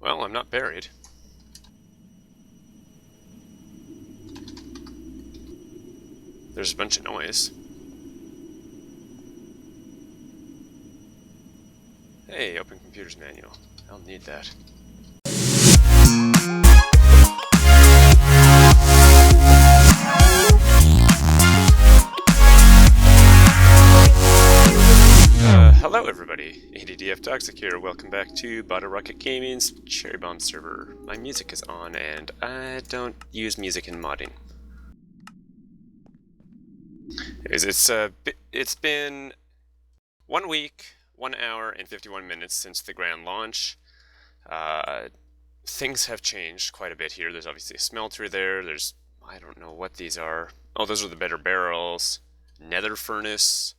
Well, I'm not buried. There's a bunch of noise. Hey, open computers manual. I'll need that. Hello everybody, ADDF Toxic here. Welcome back to Bottle Rocket Gaming's Cherry Bomb server. My music is on and I don't use music in modding. It's been 1 week, 1 hour, and 51 minutes since the grand launch. Things have changed quite a bit here. There's obviously a smelter there. I don't know what these are. Oh, those are the better barrels. Nether furnace.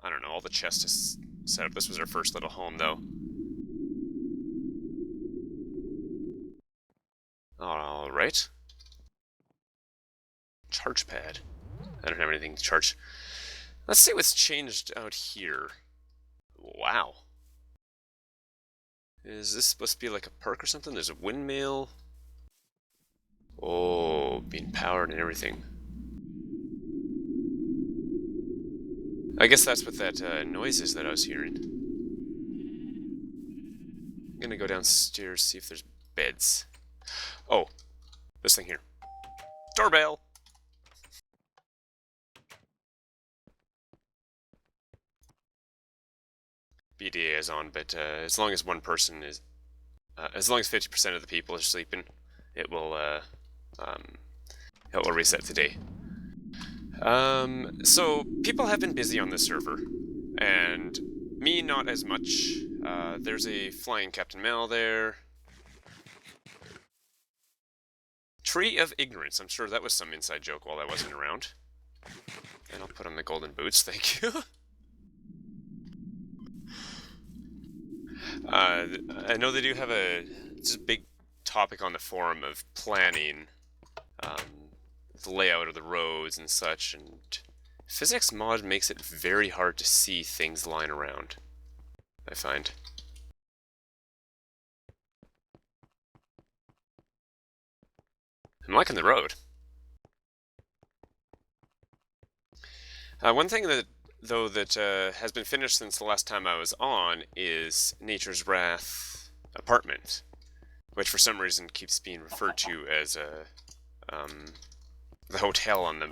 I don't know, all the chest is set up. This was our first little home, though. Alright. Charge pad. I don't have anything to charge. Let's see what's changed out here. Wow. Is this supposed to be like a perk or something? There's a windmill. Oh, being powered and everything. I guess that's what that noise is that I was hearing. I'm gonna go downstairs, see if there's beds. Oh, this thing here. Doorbell! BDA is on, but as long as one person is... as long as 50% of the people are sleeping, it will reset today. So people have been busy on this server, and me not as much. There's a flying Captain Mel there. Tree of Ignorance. I'm sure that was some inside joke while I wasn't around. And I'll put on the golden boots, thank you. I know they do have it's a big topic on the forum of planning the layout of the roads and such, and physics mod makes it very hard to see things lying around, I find. I'm liking the road. One thing that has been finished since the last time I was on is Nature's Wrath apartment, which for some reason keeps being referred to as the hotel on the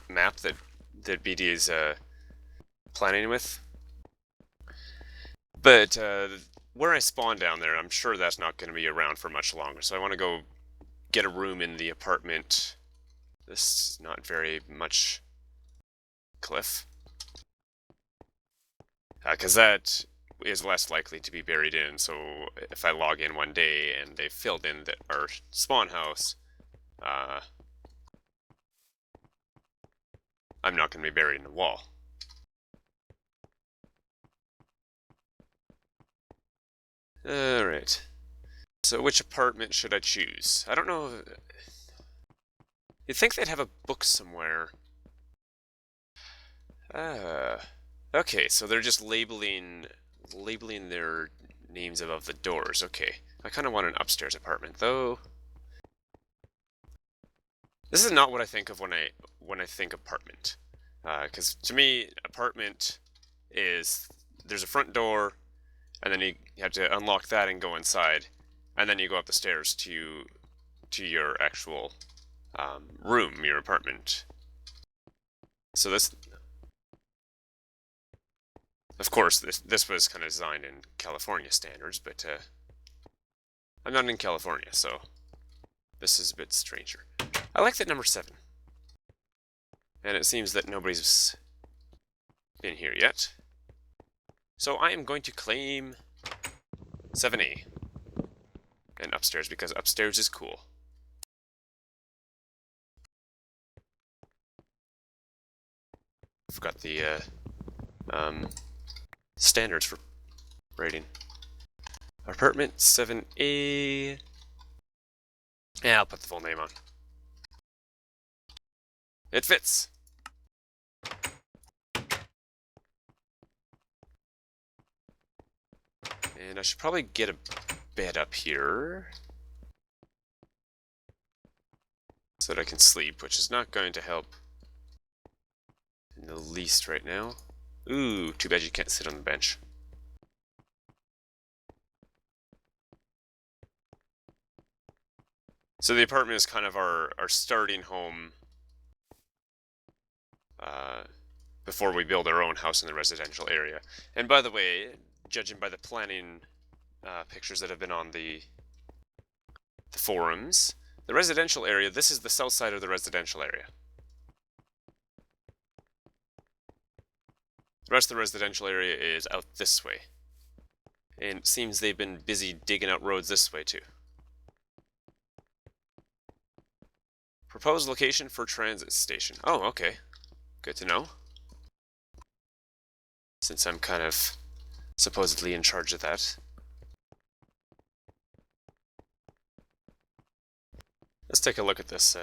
map that BD is planning with. But where I spawned down there, I'm sure that's not going to be around for much longer. So I want to go get a room in the apartment. This is not very much cliff, because that is less likely to be buried in. So if I log in one day and they filled in our spawn house, I'm not going to be buried in the wall. Alright. So which apartment should I choose? I don't know. You'd think they'd have a book somewhere. Okay, so they're just labeling their names above the doors. Okay. I kind of want an upstairs apartment, though. This is not what I think of when I think apartment. Because to me, apartment is there's a front door, and then you have to unlock that and go inside, and then you go up the stairs to your actual room, your apartment. So this, of course, this was kind of designed in California standards, but I'm not in California, so this is a bit stranger. I like that number 7. And it seems that nobody's been here yet. So I am going to claim 7A. And upstairs, because upstairs is cool. Forgot the standards for rating. Apartment 7A. Yeah, I'll put the full name on. It fits. And I should probably get a bed up here so that I can sleep, which is not going to help in the least right now. Ooh, too bad you can't sit on the bench. So the apartment is kind of our starting home before we build our own house in the residential area. And by the way, judging by the planning pictures that have been on the forums, the residential area, this is the south side of the residential area. The rest of the residential area is out this way. And it seems they've been busy digging out roads this way too. Proposed location for transit station. Oh, okay. Good to know. Since I'm kind of supposedly in charge of that. Let's take a look at this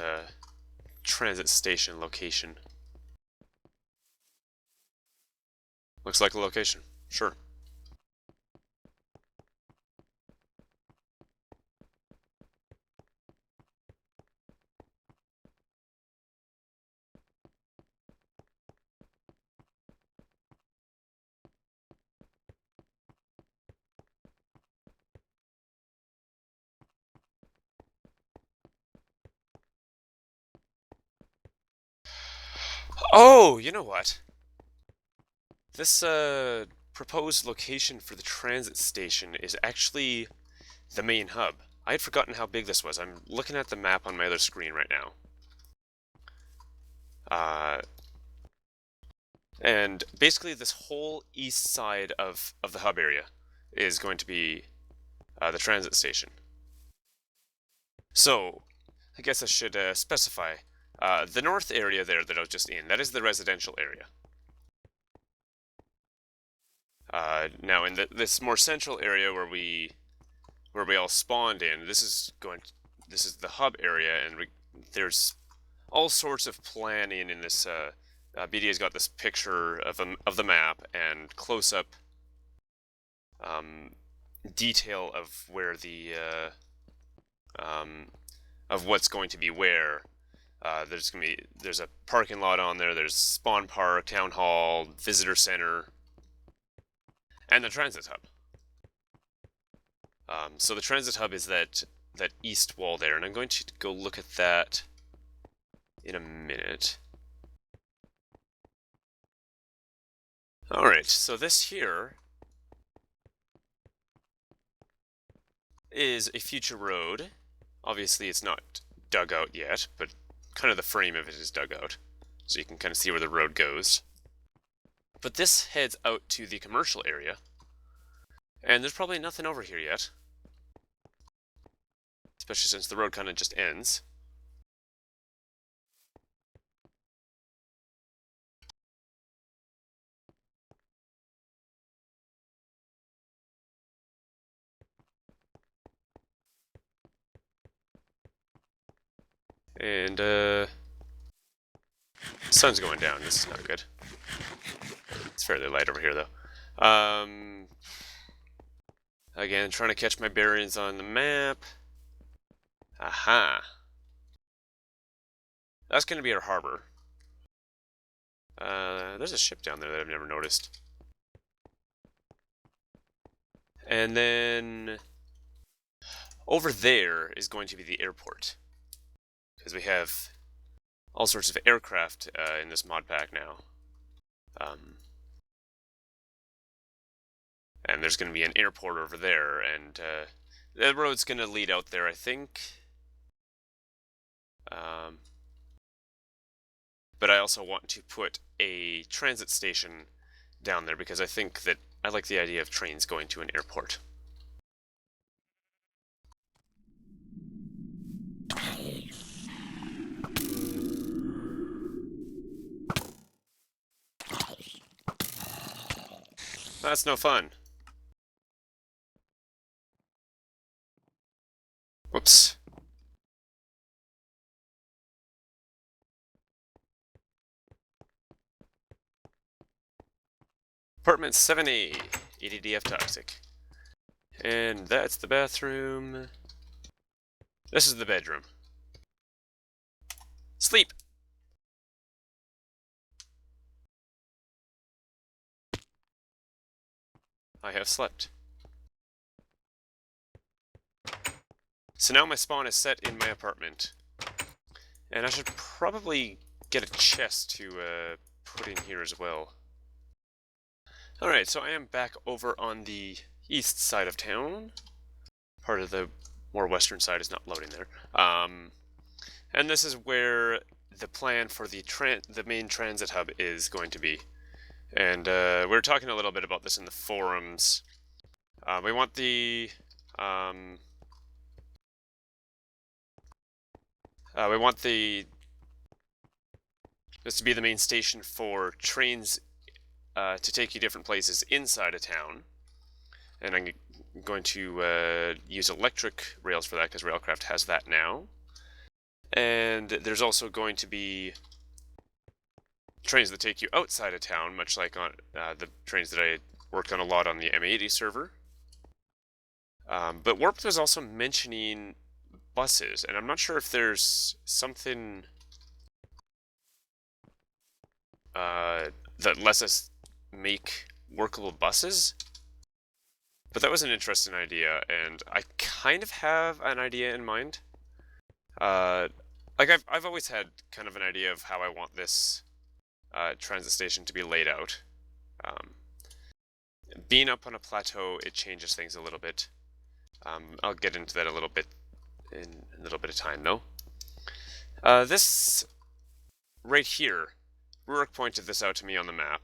transit station location. Looks like a location. Sure. Oh, you know what? This proposed location for the transit station is actually the main hub. I had forgotten how big this was. I'm looking at the map on my other screen right now. And basically this whole east side of the hub area is going to be the transit station. So, I guess I should specify. The north area there that I was just in, that is the residential area. Now, in this more central area where we all spawned in, this is the hub area, and there's all sorts of planning in this. BDA's got this picture of the map and close-up detail of where the of what's going to be where. There's a parking lot on there. There's spawn park, town hall, visitor center, and the transit hub. So the transit hub is that east wall there, and I'm going to go look at that in a minute. Alright, so this here is a future road. Obviously it's not dug out yet, but kind of the frame of it is dug out, so you can kind of see where the road goes. But this heads out to the commercial area, and there's probably nothing over here yet. Especially since the road kind of just ends. And, sun's going down. This is not good. It's fairly light over here, though. Again, trying to catch my bearings on the map. Aha. That's going to be our harbor. There's a ship down there that I've never noticed. And then over there is going to be the airport. Because we have all sorts of aircraft in this mod pack now. And there's going to be an airport over there, and the road's going to lead out there, I think. But I also want to put a transit station down there because I think that I like the idea of trains going to an airport. That's no fun. Whoops. Apartment 7A, EDDF toxic. And that's the bathroom. This is the bedroom. Sleep! I have slept. So now my spawn is set in my apartment. And I should probably get a chest to put in here as well. Alright, so I am back over on the east side of town. Part of the more western side is not loading there. And this is where the plan for the main transit hub is going to be. And we were talking a little bit about this in the forums. We want the this to be the main station for trains to take you different places inside a town. And I'm going to use electric rails for that because Railcraft has that now. And there's also going to be trains that take you outside of town, much like on the trains that I worked on a lot on the M80 server. But Warped was also mentioning buses, and I'm not sure if there's something that lets us make workable buses. But that was an interesting idea, and I kind of have an idea in mind. Like I've always had kind of an idea of how I want this transit station to be laid out. Being up on a plateau, it changes things a little bit. I'll get into that a little bit in a little bit of time, though. This right here, Rurik pointed this out to me on the map.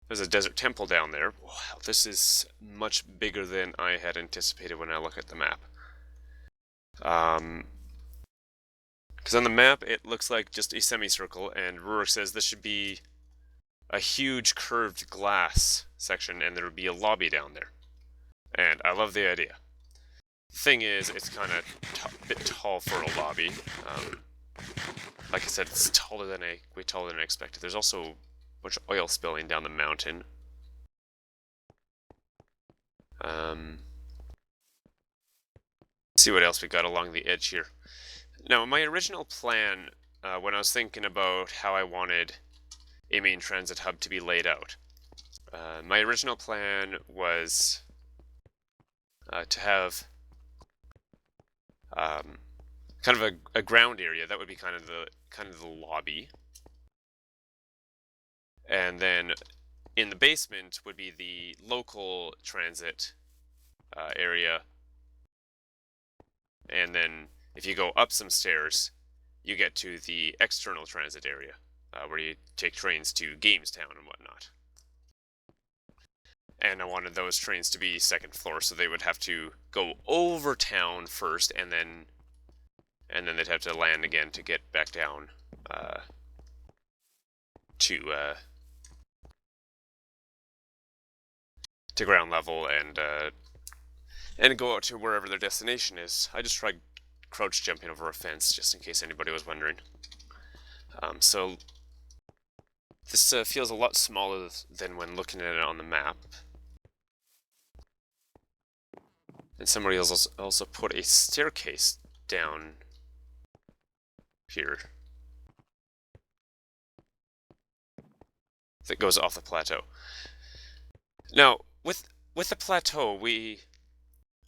There's a desert temple down there. Wow, this is much bigger than I had anticipated when I look at the map. Because on the map, it looks like just a semicircle, and Rurik says this should be a huge curved glass section, and there would be a lobby down there. And I love the idea. The thing is, it's kind of a bit tall for a lobby. Like I said, it's way taller than I expected. There's also a bunch of oil spilling down the mountain. See what else we got along the edge here. Now, my original plan, when I was thinking about how I wanted a main transit hub to be laid out, my original plan was to have kind of a ground area that would be kind of the lobby, and then in the basement would be the local transit area, and then if you go up some stairs, you get to the external transit area where you take trains to Gamestown and whatnot. And I wanted those trains to be second floor, so they would have to go over town first, and then they'd have to land again to get back down to ground level and go out to wherever their destination is. I just tried crouch jumping over a fence just in case anybody was wondering. So this feels a lot smaller than when looking at it on the map. And somebody else also put a staircase down here that goes off the plateau. Now, with the plateau,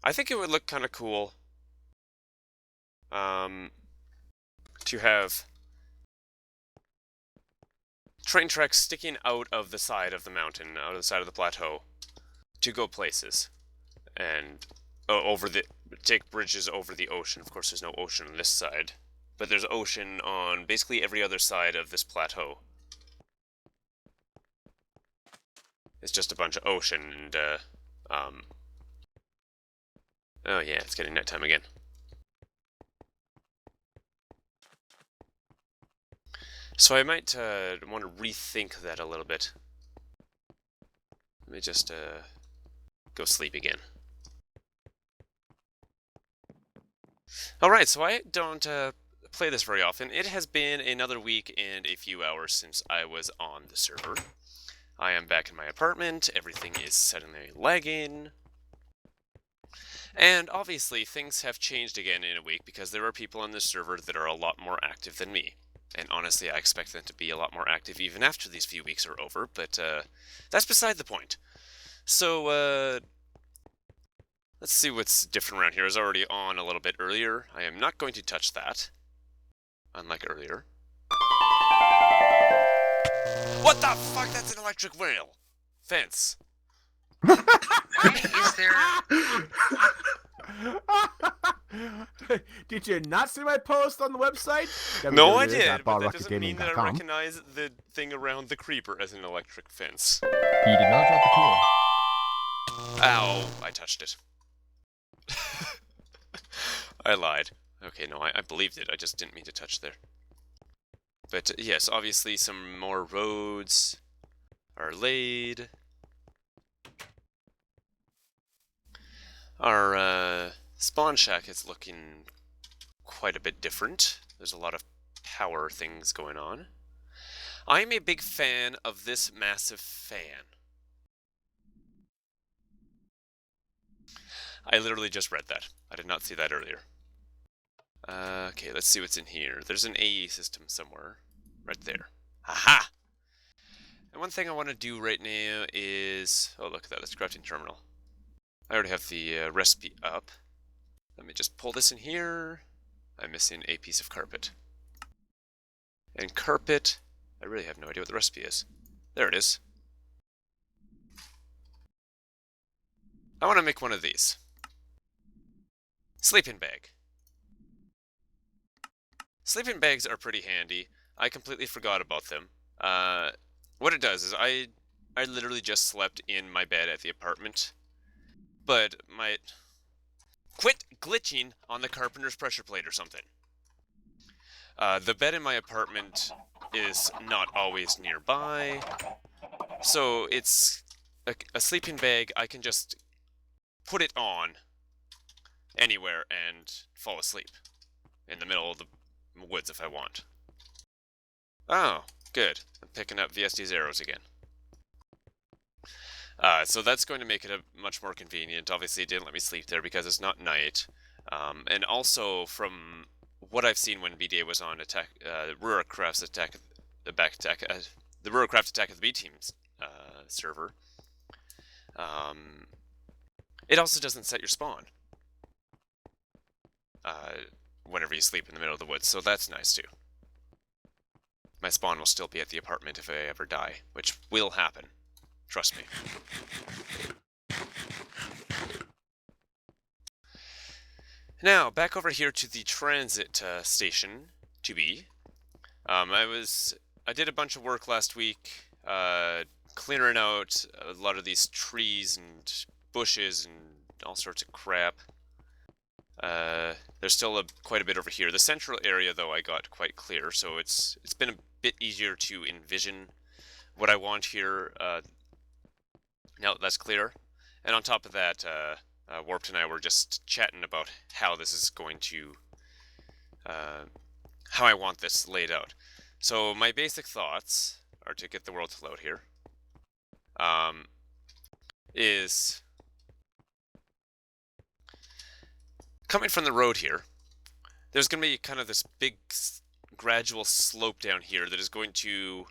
I think it would look kind of cool to have train tracks sticking out of the side of the mountain, out of the side of the plateau, to go places, and take bridges over the ocean. Of course, there's no ocean on this side, but there's ocean on basically every other side of this plateau. It's just a bunch of ocean, and oh yeah, it's getting nighttime again. So I might want to rethink that a little bit. Let me just go sleep again. Alright, so I don't play this very often. It has been another week and a few hours since I was on the server. I am back in my apartment, everything is suddenly lagging. And obviously, things have changed again in a week because there are people on this server that are a lot more active than me. And honestly, I expect them to be a lot more active even after these few weeks are over, but that's beside the point. So, let's see what's different around here. I was already on a little bit earlier. I am not going to touch that, unlike earlier. What the fuck? That's an electric rail fence. Why is there... Did you not see my post on the website? No, I did, but that doesn't mean that I recognize the thing around the creeper as an electric fence. He did not drop the tool. Ow, I touched it. I lied. Okay, no, I believed it. I just didn't mean to touch there. But yes, obviously some more roads are laid. Our spawn shack is looking quite a bit different. There's a lot of power things going on. I'm a big fan of this massive fan. I literally just read that. I did not see that earlier. Okay, let's see what's in here. There's an AE system somewhere. Right there. Aha! And one thing I want to do right now is... Oh, look at that. That's crafting terminal. I already have the recipe up. Let me just pull this in here. I'm missing a piece of carpet. And carpet... I really have no idea what the recipe is. There it is. I want to make one of these. Sleeping bag. Sleeping bags are pretty handy. I completely forgot about them. What it does is I literally just slept in my bed at the apartment. But my... Quit glitching on the carpenter's pressure plate or something. The bed in my apartment is not always nearby. So it's a sleeping bag. I can just put it on anywhere and fall asleep in the middle of the woods if I want. Oh, good. I'm picking up VSD's arrows again. So that's going to make it much more convenient. Obviously, it didn't let me sleep there because it's not night. And also, from what I've seen when BDA was on attack, Ruhrcraft's attack, the Ruhrcraft attack of the B team's server, it also doesn't set your spawn whenever you sleep in the middle of the woods, so that's nice too. My spawn will still be at the apartment if I ever die, which will happen. Trust me. Now, back over here to the transit station, to be. I did a bunch of work last week, clearing out a lot of these trees and bushes and all sorts of crap. There's still quite a bit over here. The central area, though, I got quite clear, so it's been a bit easier to envision what I want here. Now that that's clear. And on top of that, Warped and I were just chatting about how this is going to... how I want this laid out. So my basic thoughts are to get the world to load here. Is... Coming from the road here, there's going to be kind of this big gradual slope down here that is going to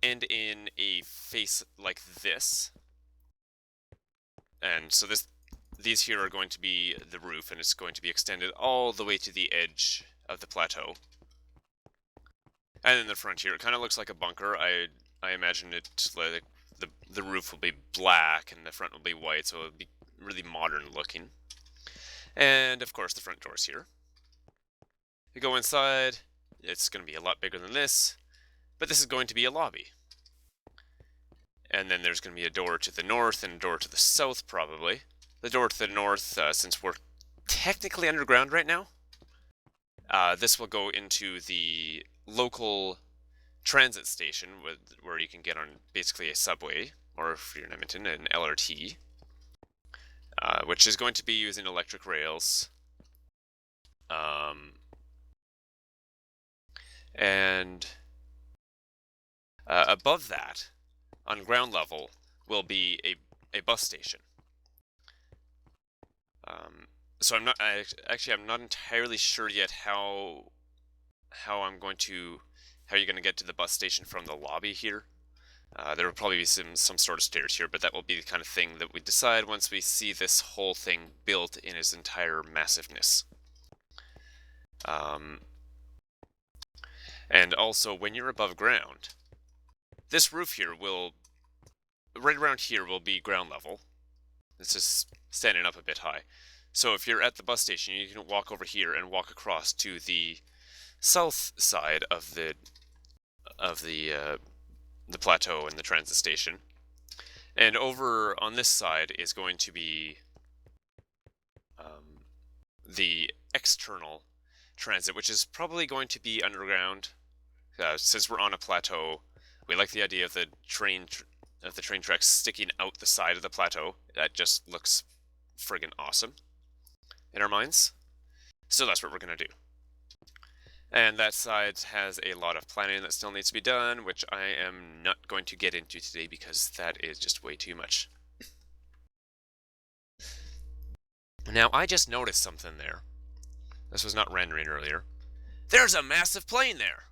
end in a face like this. And so these here are going to be the roof, and it's going to be extended all the way to the edge of the plateau. And then the front here, it kind of looks like a bunker. I imagine it like the roof will be black and the front will be white, so it'll be really modern looking. And, of course, the front door's here. You go inside, it's going to be a lot bigger than this, but this is going to be a lobby. And then there's going to be a door to the north and a door to the south, probably. The door to the north, since we're technically underground right now, this will go into the local transit station where you can get on basically a subway, or if you're in Edmonton, an LRT. Which is going to be using electric rails. And above that, on ground level will be a bus station. So I'm not entirely sure yet how you're going to get to the bus station from the lobby here. There will probably be some sort of stairs here, but that will be the kind of thing that we decide once we see this whole thing built in its entire massiveness. And also, when you're above ground, this roof here right around here will be ground level. It's just standing up a bit high. So if you're at the bus station, you can walk over here and walk across to the south side of the plateau and the transit station. And over on this side is going to be the external transit, which is probably going to be underground. Since we're on a plateau, we like the idea of the train tracks sticking out the side of the plateau. That just looks friggin' awesome in our minds. So that's what we're going to do. And that side has a lot of planning that still needs to be done, which I am not going to get into today because that is just way too much. Now, I just noticed something there. This was not rendering earlier. There's a massive plane there!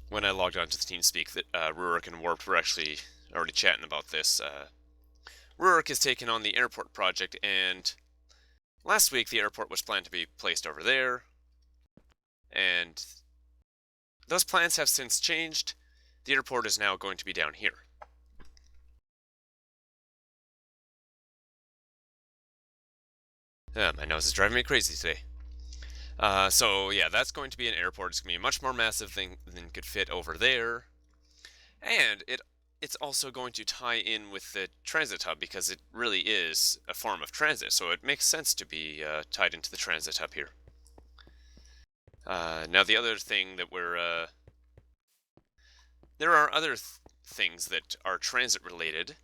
When I logged onto the TeamSpeak, Rurik and Warped were actually already chatting about this. Rurik has taken on the airport project, and last week the airport was planned to be placed over there, and those plans have since changed. The airport is now going to be down here. My nose is driving me crazy today. So yeah, that's going to be an airport. It's going to be much more massive than could fit over there. And it's also going to tie in with the transit hub because it really is a form of transit. So it makes sense to be tied into the transit hub here. Now the other thing that there are other things that are transit related.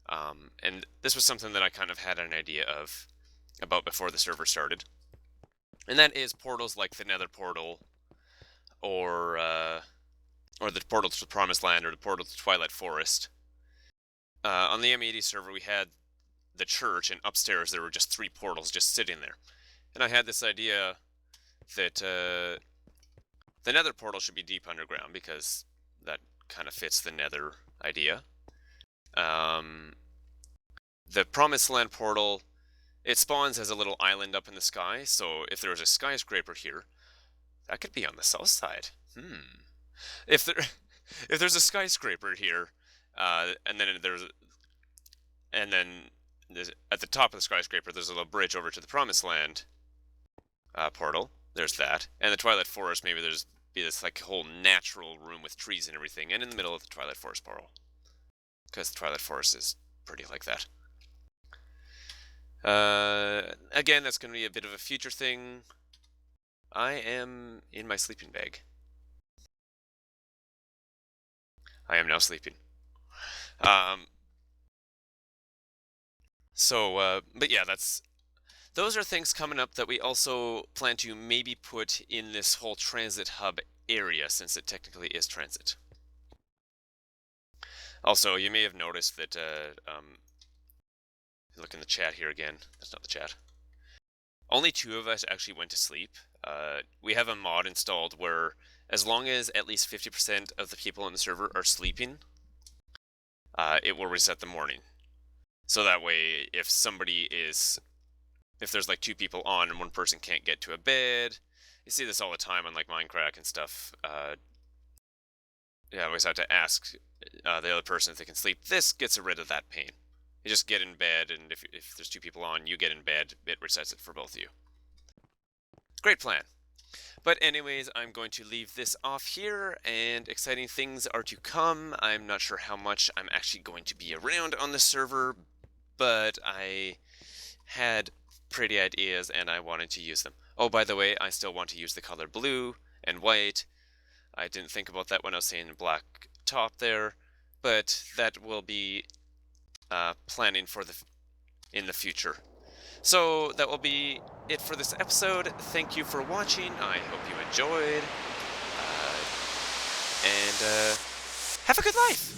And this was something that I kind of had an idea about before the server started. And that is portals like the Nether portal, or the portal to the Promised Land, or the portal to Twilight Forest. On the M80 server, we had the church, and upstairs there were just 3 portals just sitting there. And I had this idea that the Nether portal should be deep underground, because that kind of fits the Nether idea. The Promised Land portal, it spawns as a little island up in the sky, so if there was a skyscraper here, that could be on the south side. If there's a skyscraper here, and then at the top of the skyscraper there's a little bridge over to the Promised Land portal. There's that, and the Twilight Forest. Maybe there's this like whole natural room with trees and everything, and in the middle of the Twilight Forest portal, because the Twilight Forest is pretty like that. Again, that's going to be a bit of a future thing. I am in my sleeping bag. I am now sleeping. But yeah, those are things coming up that we also plan to maybe put in this whole transit hub area, since it technically is transit. Also, you may have noticed that, look in the chat here again. That's not the chat. Only 2 of us actually went to sleep. We have a mod installed where as long as at least 50% of the people on the server are sleeping, it will reset the morning. So that way, if there's like 2 people on and 1 person can't get to a bed, you see this all the time on like Minecraft and stuff. Yeah, I always have to ask the other person if they can sleep. This gets rid of that pain. You just get in bed, and if there's 2 people on, you get in bed, it resets it for both of you. Great plan. But anyways, I'm going to leave this off here, and exciting things are to come. I'm not sure how much I'm actually going to be around on the server, but I had pretty ideas, and I wanted to use them. Oh, by the way, I still want to use the color blue and white. I didn't think about that when I was saying black top there, but that will be planning for in the future. So that will be it for this episode. Thank you for watching. I hope you enjoyed. And Have a good life.